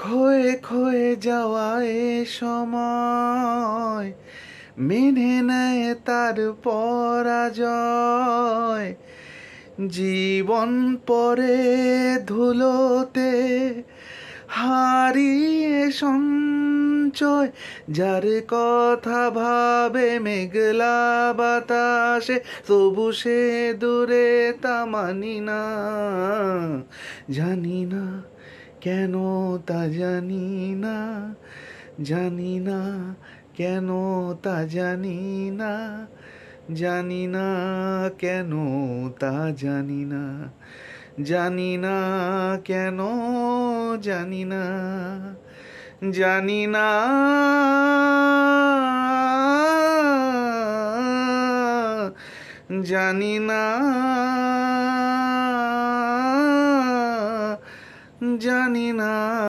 ক্ষয়ে ক্ষয়ে যাওয়া এ সময় মেনে নেয় তার পরাজয়। জীবন পরে ধুলোতে হারিয়ে সঞ্চয়, যার কথা ভাবে মেঘলা বাতাসে, তবু সে দূরে তা মানি না। জানি না কেন, তা জানি না, জানি না কেন, তা জানি না, জানি না কেন, তা জানি না, জানি না কেন, জানি না, জানি না, জানি না, জানি না।